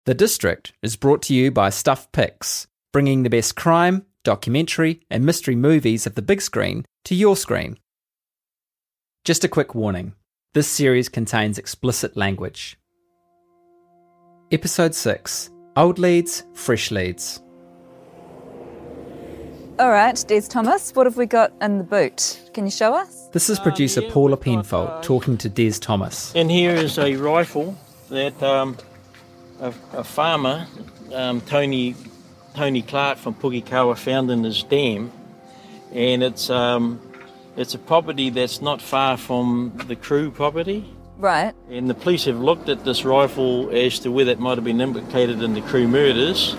The District is brought to you by Stuff Picks, bringing the best crime, documentary, and mystery movies of the big screen to your screen. Just a quick warning, this series contains explicit language. Episode 6, Old Leads, Fresh Leads. All right, Des Thomas, what have we got in the boot? Can you show us? This is producer Paula Penfold talking to Des Thomas. And here is a rifle that a farmer, Tony Clark from Pukekawa, found in his dam, and it's a property that's not far from the Crew property. Right. And the police have looked at this rifle as to whether it might have been implicated in the Crew murders.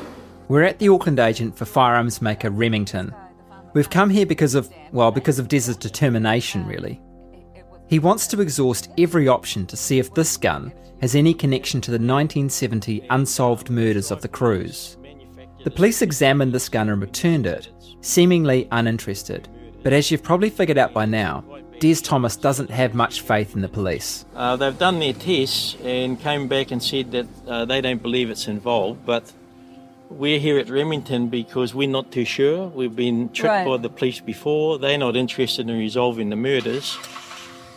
We're at the Auckland agent for firearms maker Remington. We've come here because of Des's determination, really. He wants to exhaust every option to see if this gun has any connection to the 1970 unsolved murders of the Crews. The police examined this gun and returned it, seemingly uninterested. But as you've probably figured out by now, Des Thomas doesn't have much faith in the police. They've done their tests and came back and said that they don't believe it's involved, but we're here at Remington because we're not too sure. We've been tricked by the police before. They're not interested in resolving the murders.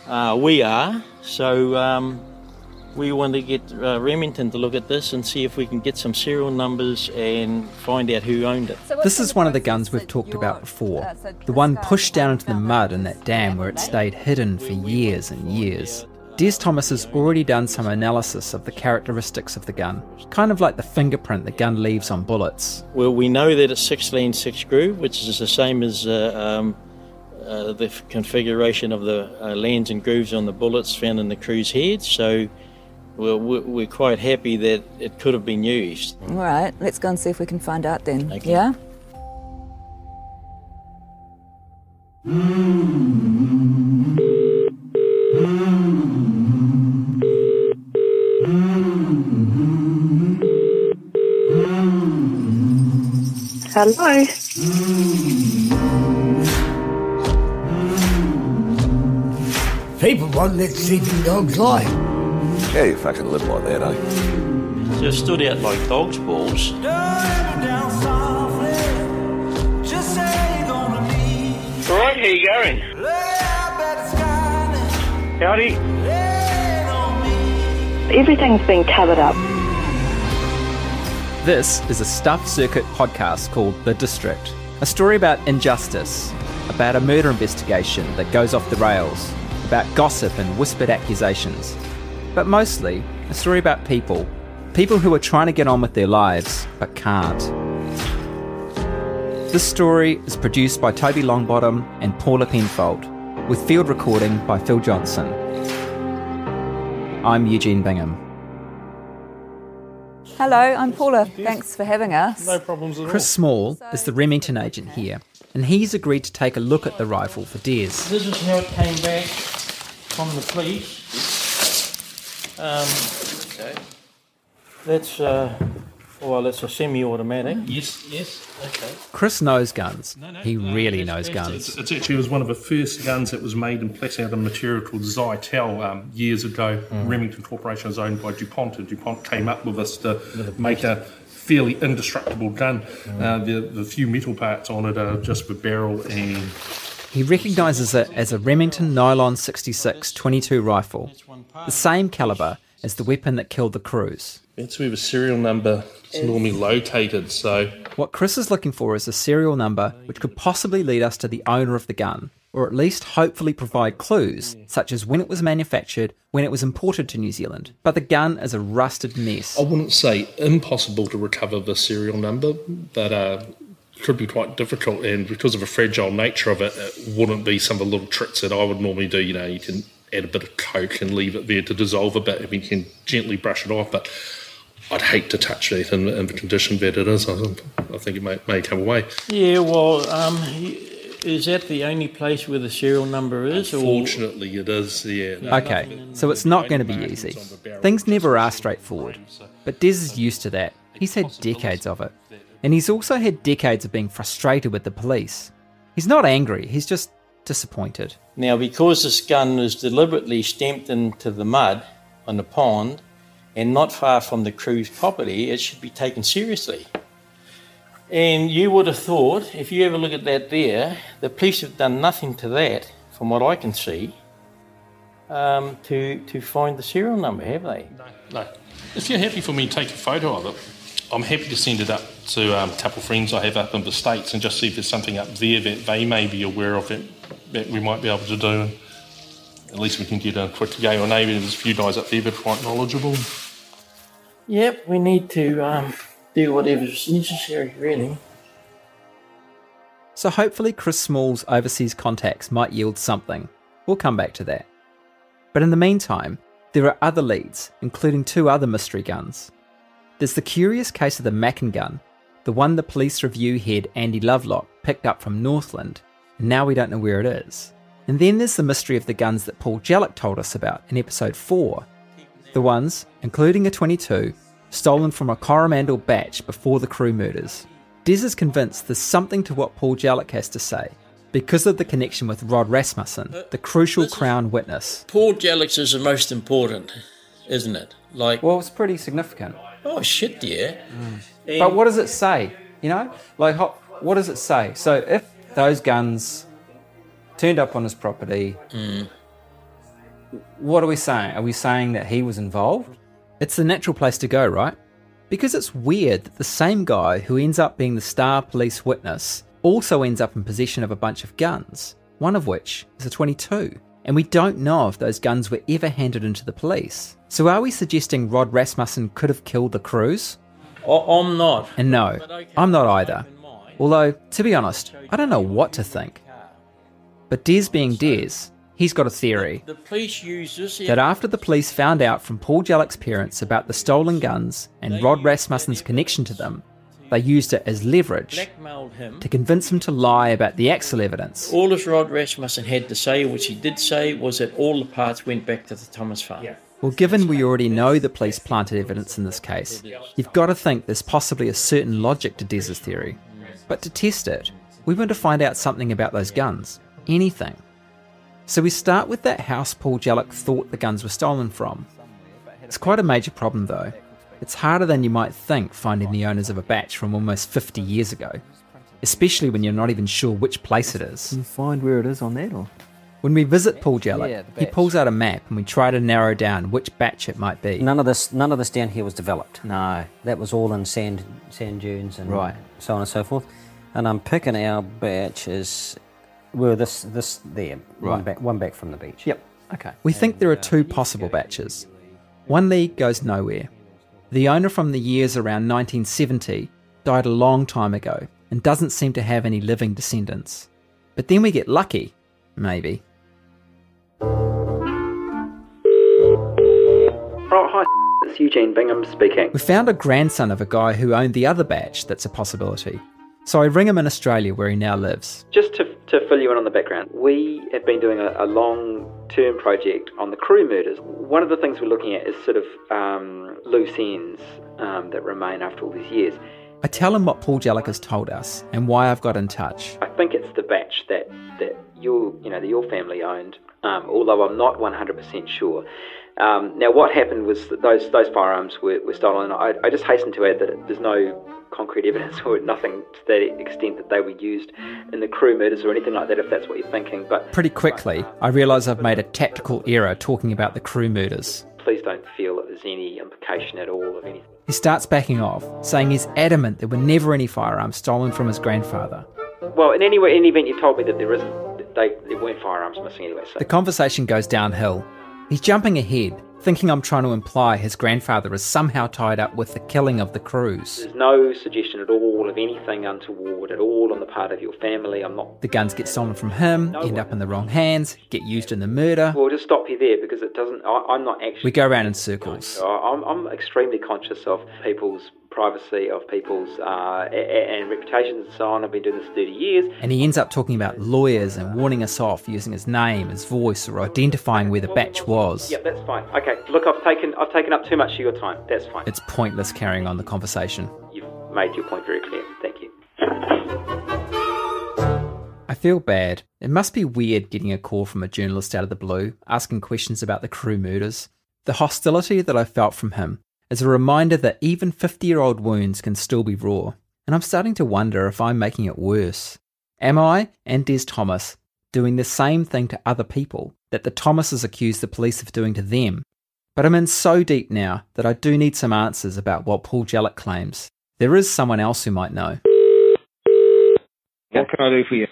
We are, so we want to get Remington to look at this and see if we can get some serial numbers and find out who owned it. This is one of the guns we've talked about before, the one pushed down into the mud in that dam where it stayed hidden for years and years. Des Thomas has already done some analysis of the characteristics of the gun, kind of like the fingerprint the gun leaves on bullets. Well, we know that it's 6-lane 6-groove, which is the same as the configuration of the lands and grooves on the bullets found in the Crew's heads, so we're quite happy that it could have been used. All right, let's go and see if we can find out then. Okay. Yeah? Hello. People won't let sleeping dogs lie. Yeah, you fucking live like that, eh? Just stood out like dog's balls. Alright, how you going? Howdy. Everything's been covered up. This is a Stuff Circuit podcast called The District, a story about injustice, about a murder investigation that goes off the rails, about gossip and whispered accusations, but mostly a story about people who are trying to get on with their lives but can't. This story is produced by Toby Longbottom and Paula Penfold, with field recording by Phil Johnson. I'm Eugene Bingham. Hello, I'm Paula. Thanks for having us. No problems at all. Chris Small is the Remington agent here, and he's agreed to take a look at the rifle for Des. This is how it came back from the police. Okay. That's it's a semi-automatic. Yes. Okay. Chris knows guns. He really knows guns. It actually was one of the first guns that was made and placed out of a material called Zytel years ago. Remington Corporation was owned by DuPont, and DuPont came up with this to make a fairly indestructible gun. The few metal parts on it are just the barrel and... He recognises it as a Remington Nylon 66 .22 rifle, the same calibre as the weapon that killed the Crews. That's where the serial number is normally located, so... What Chris is looking for is a serial number which could possibly lead us to the owner of the gun, or at least hopefully provide clues, such as when it was manufactured, when it was imported to New Zealand. But the gun is a rusted mess. I wouldn't say impossible to recover the serial number, but could be quite difficult, and because of the fragile nature of it, it wouldn't be some of the little tricks that I would normally do. You know, you can add a bit of Coke and leave it there to dissolve a bit, and you can gently brush it off, but I'd hate to touch that in the condition that it is. I think it may come away. Yeah, well, is that the only place where the serial number is? Unfortunately, it is, yeah. Okay, so it's not going to be easy. Things never are straightforward, but Des is used to that. He's had decades of it. And he's also had decades of being frustrated with the police. He's not angry, he's just disappointed. Now, because this gun was deliberately stamped into the mud on the pond, and not far from the crew's property, it should be taken seriously. And you would have thought, if you ever look at that there, the police have done nothing to that, from what I can see, to find the serial number, have they? No. If you're happy for me to take a photo of it, I'm happy to send it up to a couple of friends I have up in the States and just see if there's something up there that they may be aware of that we might be able to do. At least we can get a quick go. Or maybe there's a few guys up there that are quite knowledgeable. Yep, we need to do whatever's necessary, really. So hopefully Chris Small's overseas contacts might yield something. We'll come back to that. But in the meantime, there are other leads, including 2 other mystery guns. There's the curious case of the Mackin gun, the one the police review head Andy Lovelock picked up from Northland, and now we don't know where it is. And then there's the mystery of the guns that Paul Jellick told us about in episode 4. The ones, including a 22, stolen from a Coromandel batch before the crew murders. Des is convinced there's something to what Paul Jellick has to say, because of the connection with Rod Rasmussen, the crucial Crown witness. Paul Jellick's is the most important, isn't it? Well, it's pretty significant. Oh, shit, yeah. But what does it say? What does it say? So if those guns turned up on his property, what are we saying? Are we saying that he was involved? It's the natural place to go, right? Because it's weird that the same guy who ends up being the star police witness also ends up in possession of a bunch of guns, one of which is a 22. And we don't know if those guns were ever handed into the police. So are we suggesting Rod Rasmussen could have killed the crews? I'm not. And no, I'm not either. Although, to be honest, I don't know what to think. But Des being Des, he's got a theory. The police use this that after the police found out from Paul Jellick's parents about the stolen guns and Rod Rasmussen's connection to them, they used it as leverage blackmailed him to convince him to lie about the axle evidence. All this Rod Rasmussen had to say, which he did say, was that all the parts went back to the Thomas farm. Yeah. Well, given we already know the police planted evidence in this case, you've got to think there's possibly a certain logic to Des's theory. But to test it, we want to find out something about those guns. Anything. So we start with that house Paul Jellick thought the guns were stolen from. It's quite a major problem though. It's harder than you might think finding the owners of a batch from almost 50 years ago, especially when you're not even sure which place it is. Can you find where it is on that? Or? When we visit Paul Jellick, he pulls out a map and we try to narrow down which batch it might be. None of this down here was developed. No. That was all in sand dunes and so on and so forth. And I'm picking our batch as this there, one back from the beach. Yep. Okay. We think there are 2 possible batches. One lead goes nowhere. The owner from the years around 1970 died a long time ago and doesn't seem to have any living descendants. But then we get lucky, maybe. Oh, hi, it's Eugene Bingham speaking. We found a grandson of a guy who owned the other batch that's a possibility. So I ring him in Australia where he now lives. Just to fill you in on the background, we have been doing a long-term project on the crew murders. One of the things we're looking at is sort of loose ends that remain after all these years. I tell him what Paul Jellick has told us and why I've got in touch. I think it's the batch that your family owned, although I'm not 100% sure. Now, what happened was that those firearms were stolen. I just hasten to add that there's no concrete evidence or nothing to that extent that they were used in the crew murders or anything like that, if that's what you're thinking. But pretty quickly, I realise I've made a tactical error talking about the crew murders. Please don't feel that there's any implication at all of anything. He starts backing off, saying he's adamant there were never any firearms stolen from his grandfather. Well, in any event, you told me that there weren't firearms missing anyway. So. The conversation goes downhill. He's jumping ahead, thinking I'm trying to imply his grandfather is somehow tied up with the killing of the crews. There's no suggestion at all of anything untoward at all on the part of your family. I'm not. The guns get stolen from him, end up in the wrong hands, get used in the murder. We'll just stop you there because it doesn't. I'm not actually. We go around in circles. I'm extremely conscious of people's privacy, of people's and reputations and so on. I've been doing this 30 years. And he ends up talking about lawyers and warning us off using his name, his voice, or identifying where the batch was. Yeah, that's fine. Okay, look, I've taken up too much of your time. That's fine. It's pointless carrying on the conversation. You've made your point very clear. Thank you. I feel bad. It must be weird getting a call from a journalist out of the blue, asking questions about the crew murders. The hostility that I felt from him is a reminder that even 50-year-old wounds can still be raw, and I'm starting to wonder if I'm making it worse. Am I, and Des Thomas, doing the same thing to other people that the Thomases accuse the police of doing to them? But I'm in so deep now that I do need some answers about what Paul Jellick claims. There is someone else who might know. What can I do for you?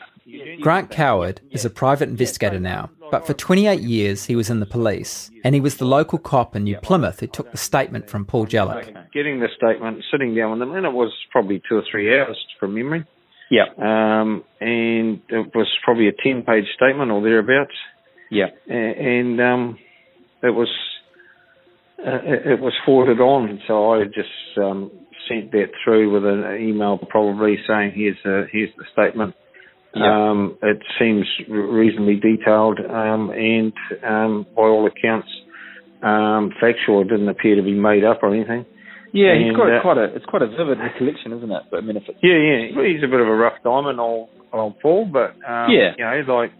Grant Coward is a private investigator now, but for 28 years he was in the police, and he was the local cop in New Plymouth who took the statement from Paul Jellick. Getting the statement, sitting down with them, and it was probably 2 or 3 hours from memory. Yeah. And it was probably a 10-page statement or thereabouts. Yeah. And it was forwarded on, so I just sent that through with an email probably saying, here's the statement. Yeah. It seems reasonably detailed and by all accounts factual. It didn't appear to be made up or anything. Yeah, he's got it's quite a vivid recollection, isn't it? But I mean, if it's... Yeah, he's a bit of a rough diamond, old Paul, but yeah, you know, like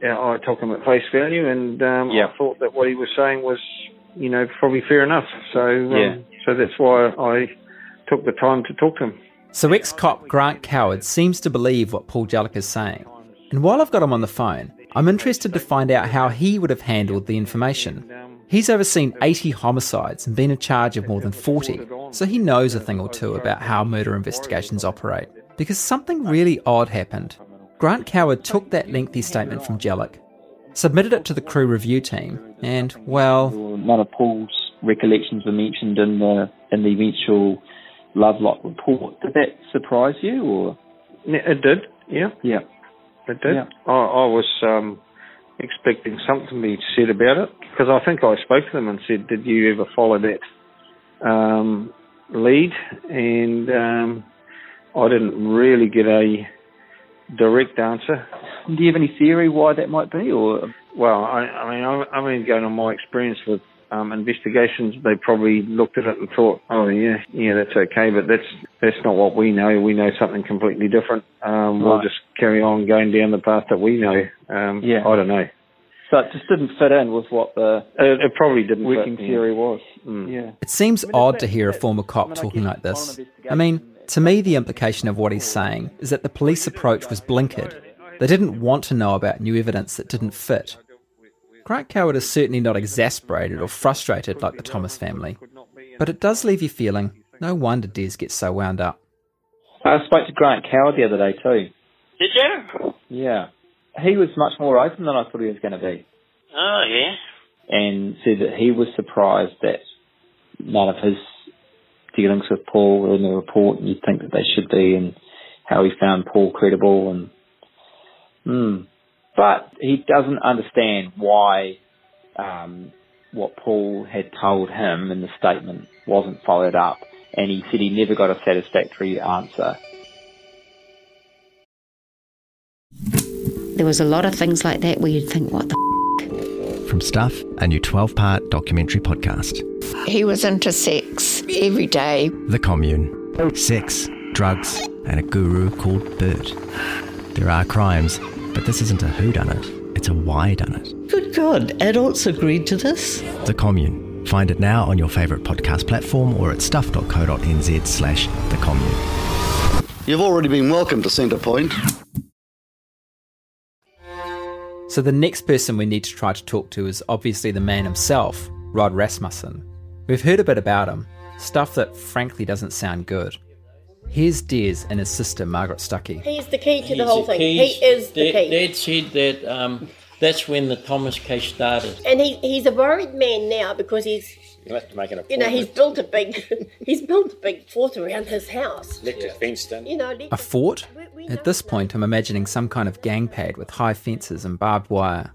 I took him at face value, and I thought that what he was saying was, you know, probably fair enough. So that's why I took the time to talk to him. So ex-cop Grant Coward seems to believe what Paul Jellick is saying. And while I've got him on the phone, I'm interested to find out how he would have handled the information. He's overseen 80 homicides and been in charge of more than 40, so he knows a thing or two about how murder investigations operate. Because something really odd happened. Grant Coward took that lengthy statement from Jellick, submitted it to the crew review team, and, well... None of Paul's recollections were mentioned in the eventual Lovelock report. Did that surprise you, or...? It did, yeah. Yeah. It did. Yeah. I was expecting something to be said about it, because I think I spoke to them and said, did you ever follow that lead? And I didn't really get a direct answer. Do you have any theory why that might be, or...? Well, I mean, going on my experience with investigations, they probably looked at it and thought, oh yeah, that's okay, but that's not what we know. We know something completely different. We'll just carry on going down the path that we know. I don't know. So it just didn't fit in with what the it probably didn't working fit, theory was. Yeah. It seems odd to hear a former cop talking like this. I mean, to me, the implication of what he's saying is that the police approach was blinkered. They didn't want to know about new evidence that didn't fit. Grant Coward is certainly not exasperated or frustrated like the Thomas family, but it does leave you feeling, no wonder Des gets so wound up. I spoke to Grant Coward the other day too. Did you? Yeah. He was much more open than I thought he was going to be. Oh, yeah. And said that he was surprised that none of his dealings with Paul were in the report, and you'd think that they should be, and how he found Paul credible. But he doesn't understand why what Paul had told him in the statement wasn't followed up, and he said he never got a satisfactory answer. There was a lot of things like that where you'd think, what the From Stuff, a new 12-part documentary podcast. He was into sex every day. The Commune. Sex, drugs, and a guru called Bert. There are crimes, but this isn't a whodunit, it's a whydunit. Good God, adults agreed to this? The Commune. Find it now on your favourite podcast platform or at stuff.co.nz/The Commune. You've already been welcomed to Centre Point. So the next person we need to try to talk to is obviously the man himself, Rod Rasmussen. We've heard a bit about him, stuff that frankly doesn't sound good. Here's Des and his sister Margaret Stuckey. He's the key to the whole thing. He is the key. Dad said that that's when the Thomas case started. And he's a worried man now because he's he's built a big fort around his house. Electric fenced in. A fort? At this point, I'm imagining some kind of gang pad with high fences and barbed wire.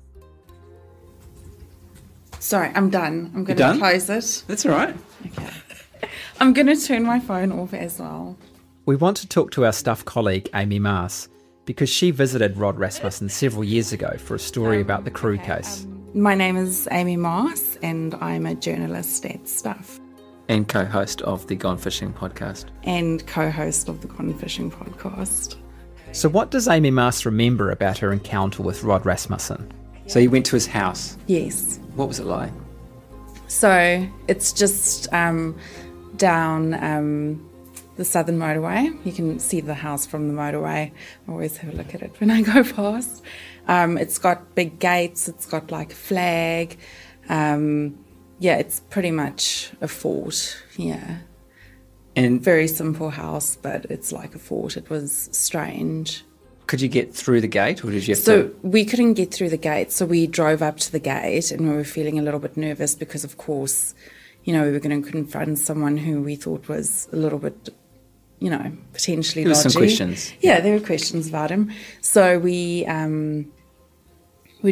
Sorry, I'm done. I'm going to close it. That's all right. Okay. I'm going to turn my phone off as well. We want to talk to our Stuff colleague, Amy Maas, because she visited Rod Rasmussen several years ago for a story about the Crew case. My name is Amy Maas, and I'm a journalist at Stuff. And co-host of the Gone Fishing podcast. And co-host of the Gone Fishing podcast. So what does Amy Maas remember about her encounter with Rod Rasmussen? So you went to his house? Yes. What was it like? So it's just down the southern motorway. You can see the house from the motorway. I always have a look at it when I go past. It's got big gates. It's got like a flag. It's pretty much a fort. Yeah. And very simple house, but it's like a fort. It was strange. Could you get through the gate, or did you have So we couldn't get through the gate, so we drove up to the gate, and we were feeling a little bit nervous because, of course, we were going to confront someone who we thought was a little bit, potentially There were dodgy. some questions. Yeah, there were questions about him. So we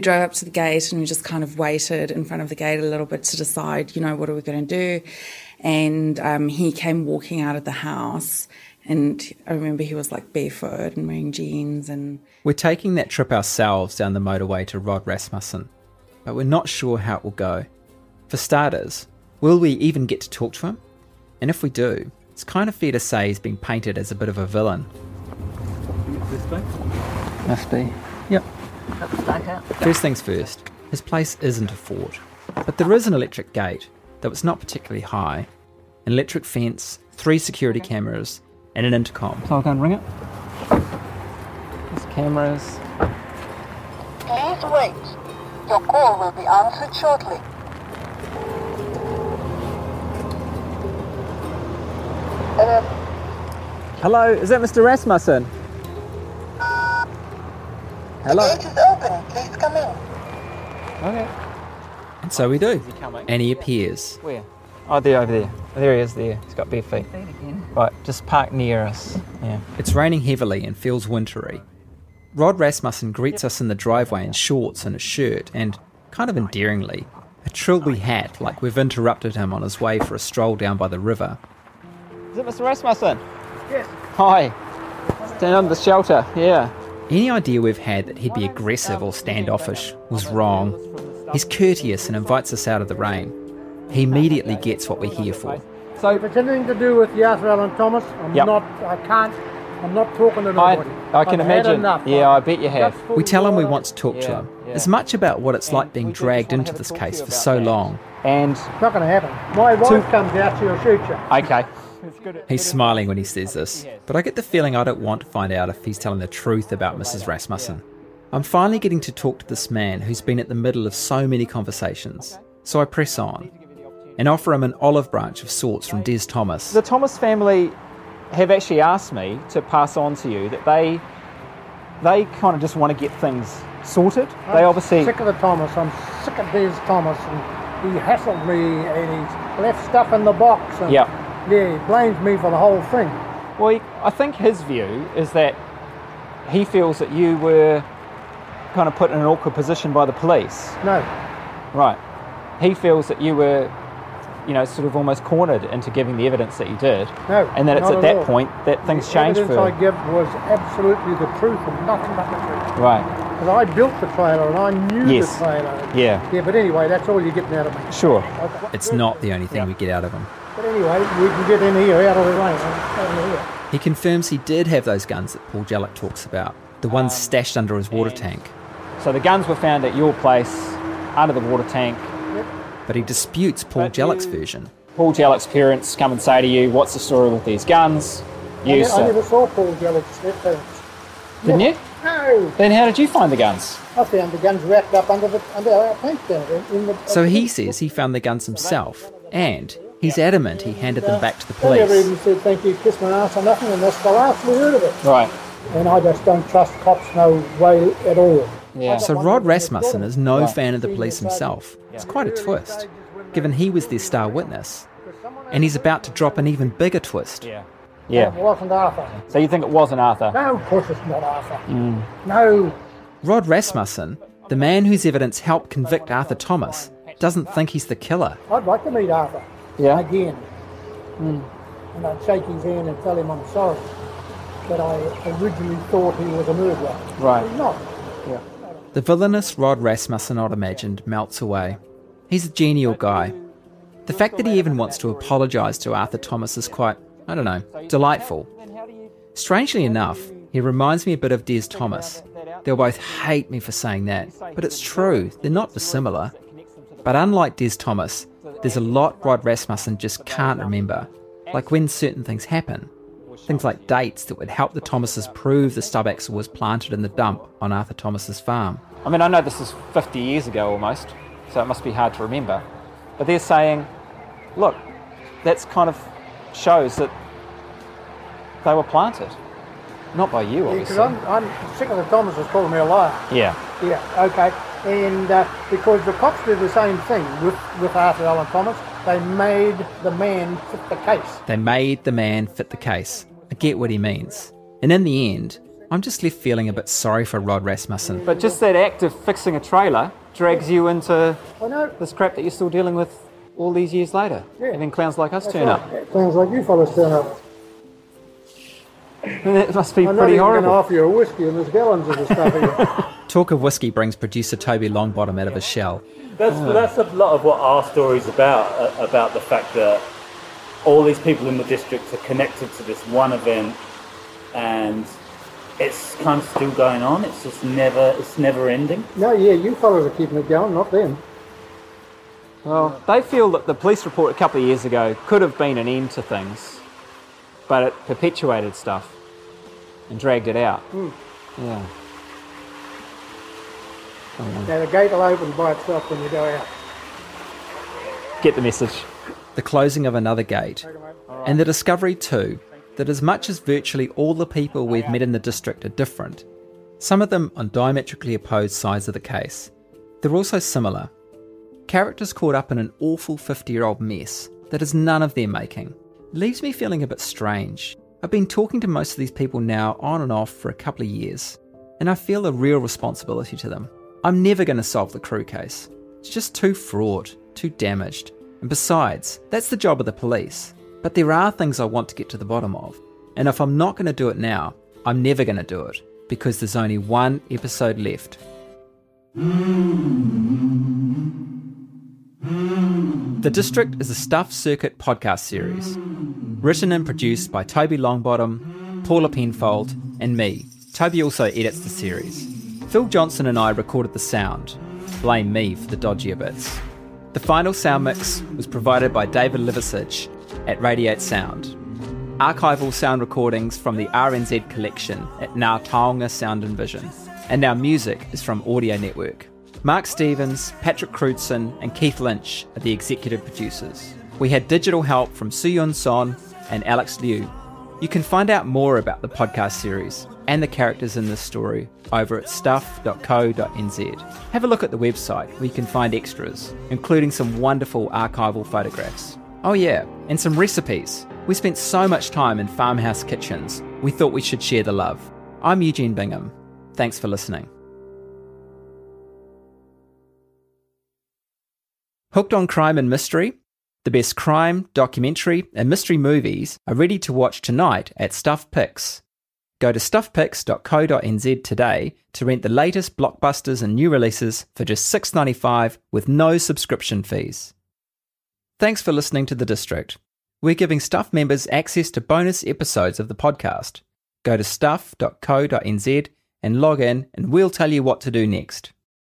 drove up to the gate, and we just kind of waited in front of the gate a little bit to decide, what are we going to do? And he came walking out of the house, and I remember he was like barefoot and wearing jeans. And We're taking that trip ourselves down the motorway to Rod Rasmussen, but we're not sure how it will go. For starters, will we even get to talk to him? And if we do, it's kind of fair to say he's been painted as a bit of a villain. This way? Must be. Yep. That's stuck out. First things first, his place isn't a fort, but there is an electric gate, though it's not particularly high, an electric fence, 3 security cameras, and an intercom. So I'll go and ring it. There's cameras. Please wait. Your call will be answered shortly. Hello, is that Mr. Rasmussen? Hello. The gate is open. Please come in. Okay. And so we do. And he appears. Where? Oh, there, over there. There he is, there. He's got bare feet. Right, just park near us. Yeah. It's raining heavily and feels wintry. Rod Rasmussen greets us in the driveway in shorts and a shirt and, kind of endearingly, a trilby hat like we've interrupted him on his way for a stroll down by the river. Is it Mr. Rasmussen? Yes. Hi. Stand under the shelter, yeah. Any idea we've had that he'd be aggressive or standoffish was wrong. He's courteous and invites us out of the rain. He immediately gets what we're here for. So if it's anything to do with Arthur Allen Thomas, I'm not talking to nobody. I can I've had imagine. enough. Yeah, I bet you have. We tell him we want to talk to him. As much about what it's like being dragged into this case for so long. And it's not going to happen. My wife comes out, she'll shoot you. Okay. He's smiling when he says this, but I get the feeling I don't want to find out if he's telling the truth about Mrs. Rasmussen. I'm finally getting to talk to this man who's been at the middle of so many conversations, so I press on and offer him an olive branch of sorts from Des Thomas. The Thomas family have actually asked me to pass on to you that they kind of just want to get things sorted. They obviously... sick of the Thomas. I'm sick of Des Thomas. And he hassled me and he's left stuff in the box. And yeah, he blames me for the whole thing. Well, I think his view is that he feels that you were kind of put in an awkward position by the police. No. Right. He feels that you were, sort of almost cornered into giving the evidence that you did. No. And that it's at that point that things changed for you. The evidence I give was absolutely the truth and nothing but the truth. Right. Because I built the trailer and I knew the trailer. Yeah. Yeah, but anyway, that's all you're getting out of me. Sure. Okay. It's not the only thing we get out of him. But anyway, we can get in here, out of the rain. Over here. He confirms he did have those guns that Paul Jellick talks about, the ones stashed under his water tank. So the guns were found at your place, under the water tank. Yep. But he disputes Paul Jellick's version. Paul Jellick's parents come and say to you, what's the story with these guns? I never saw Paul Jellick's parents. Didn't you? No. Then how did you find the guns? I found the guns wrapped up under our tank down there. So he says he found the guns himself, and he's adamant he handed them back to the police. I never even said thank you, kiss my ass or nothing, and that's the last we heard of it. Right. And I just don't trust cops no way at all. Yeah. So Rod Rasmussen is no fan of the police himself. It's quite a twist, given he was their star witness. And he's about to drop an even bigger twist. Yeah. It wasn't Arthur. So you think it wasn't Arthur? No, of course it's not Arthur. No. Rod Rasmussen, the man whose evidence helped convict Arthur Thomas, doesn't think he's the killer. I'd like to meet Arthur. Yeah. Again. And I'd shake his hand and tell him I'm sorry. But I originally thought he was a murderer. Right. He's not. Yeah. The villainous Rod Rasmussen I'd imagined melts away. He's a genial guy. The fact that he even wants to apologise to Arthur Thomas is quite, delightful. Strangely enough, he reminds me a bit of Des Thomas. They'll both hate me for saying that, but it's true, they're not dissimilar. But unlike Des Thomas, there's a lot Rod Rasmussen just can't remember, like when certain things happen. Things like dates that would help the Thomases prove the stub axle was planted in the dump on Arthur Thomas's farm. I mean, I know this is 50 years ago almost, so it must be hard to remember. But they're saying, look, that's kind of shows that they were planted. Not by you, obviously. Because I'm sick of the Thomases calling me a liar. Yeah. Yeah, okay. And because the cops did the same thing with Arthur Allen Thomas, they made the man fit the case. They made the man fit the case. I get what he means. And in the end, I'm just left feeling a bit sorry for Rod Rasmussen. But just that act of fixing a trailer drags you into this crap that you're still dealing with all these years later. Yeah. And then clowns like us turn up. Yeah, clowns like you fellas turn up. And that must be I'm pretty not even horrible. going to offer you a whiskey and there's gallons of the stuff here. Talk of whiskey brings producer Toby Longbottom out of his shell. That's a lot of what our story's about the fact that all these people in the district are connected to this one event, and it's kind of still going on. It's never ending. No, yeah, you fellas are keeping it going, not them. Well, they feel that the police report a couple of years ago could have been an end to things, but it perpetuated stuff and dragged it out. Yeah. Now the gate will open by itself when you go out. Get the message. The closing of another gate. And the discovery too, that as much as virtually all the people we've met in the district are different, some of them on diametrically opposed sides of the case, they're also similar. Characters caught up in an awful 50-year-old mess that is none of their making. It leaves me feeling a bit strange. I've been talking to most of these people now on and off for a couple of years, and I feel a real responsibility to them. I'm never going to solve the Crew case. It's just too fraught, too damaged. And besides, that's the job of the police. But there are things I want to get to the bottom of. And if I'm not going to do it now, I'm never going to do it, because there's only one episode left. The District is a Stuff Circuit podcast series. Written and produced by Toby Longbottom, Paula Penfold, and me. Toby also edits the series. Phil Johnson and I recorded the sound. Blame me for the dodgier bits. The final sound mix was provided by David Liversidge at Radiate Sound. Archival sound recordings from the RNZ collection at Ngā Taonga Sound and Vision. And our music is from Audio Network. Mark Stevens, Patrick Crudson and Keith Lynch are the executive producers. We had digital help from Suyun Son and Alex Liu. You can find out more about the podcast series and the characters in this story over at stuff.co.nz. Have a look at the website where you can find extras, including some wonderful archival photographs. Oh yeah, and some recipes. We spent so much time in farmhouse kitchens, we thought we should share the love. I'm Eugene Bingham. Thanks for listening. Hooked on crime and mystery? The best crime, documentary and mystery movies are ready to watch tonight at Stuff Picks. Go to stuffpicks.co.nz today to rent the latest blockbusters and new releases for just $6.95 with no subscription fees. Thanks for listening to The District. We're giving Stuff members access to bonus episodes of the podcast. Go to stuff.co.nz and log in and we'll tell you what to do next.